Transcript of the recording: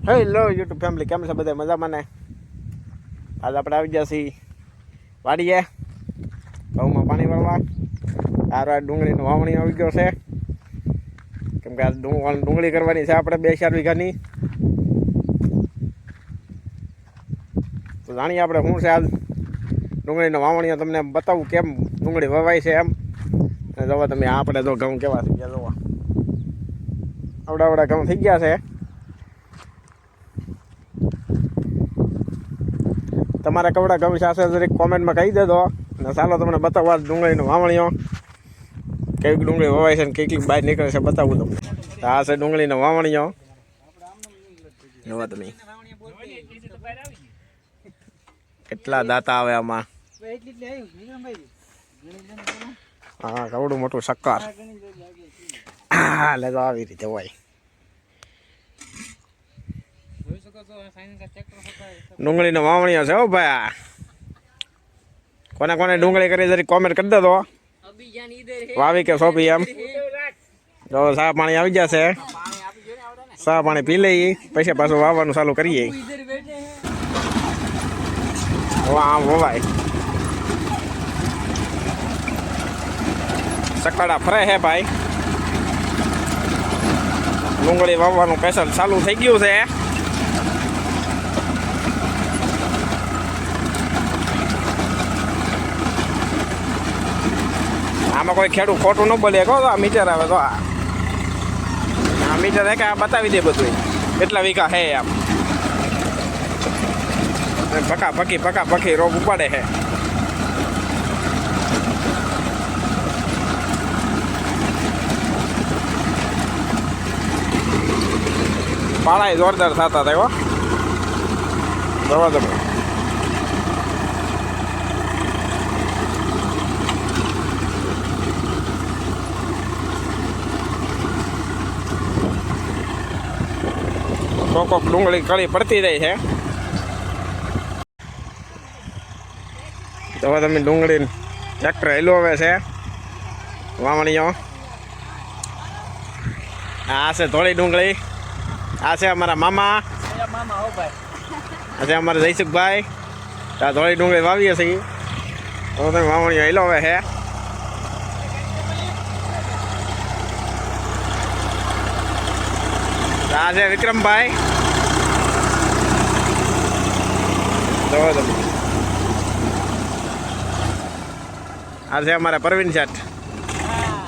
Hello YouTube family, કેમ છે બધા? મજામાં ને? આજ આપણે આવી ગયા છીએ વાડીએ ઘઉંમાં પાણી વાળવા. આ ડુંગળીનો વાવણી આવી ગયો છે, કેમ કે આ ડુંગળી કરવાની છે આપણે 2-4 વીઘાની. તો જાણીએ આપણે શું છે આજ ડુંગળીનો વાવણીઓ, તમને બતાવું કેમ ડુંગળી વવાય છે એમ. અને જોવા તમે આપણે તો ઘઉં કેવા થઈ ગયા, જોવા આવડા ઘઉં થઈ ગયા છે. તમારે કવડા ઘઉં સાથે જરીક કોમેન્ટમાં કહી દેજો. અને ચાલો તમને બતાવવા ડુંગળીનો વાવણીઓ, કેવી ડુંગળી વવાય છે ને કેટલી બહાર નીકળે છે બતાવું તમને. આ છે ડુંગળીનો વાવણીઓ, જોવા તમે કેટલા દાંતા આવે આમાં. હા, કવડું મોટું શક્કર. હા, લે તો આવી રીતે હોય. ડુંગળીનો વાવણીઓ છે હો ભાઈ. કોને કોને ડુંગળી કરી જરી કોમેન્ટ કરી દેજો, વાવી કે સોંપી એમ. જો ચા પાણી આવી જશે, ચા પાણી પી લઈએ પછી પાછું વાવવાનું ચાલુ કરીએ. આમ વવાય, સકડા ફરે હે ભાઈ. ડુંગળી વાવવાનું પેશન ચાલુ થઈ ગયું છે. આમાં કોઈ ખેડૂત ખોટું ન બોલે કહો. આ મીટર આવે તો આ મીટર કે આ બતાવી દે બધું કેટલા વીઘા હે આમ. પકા પકી રોગ ઉપાડે છે. પાળા જોરદાર થતા હતા હો, જોવા તમે. કોક ડુંગળી કળી પડતી જાય છે. તો તમે ડુંગળી ટ્રેક્ટર હેલું આવે છે વાવણીઓ. આ છે ધોળી ડુંગળી. આ છે અમારા મામા, આ છે અમારા જયસુખભાઈ. આ ધોળી ડુંગળી વાવીએ છીએ. તો તમે વાવણીઓ હેલો આવે છે. આ છે વિક્રમભાઈ. આ છે અમારા પ્રવીણ શેઠ.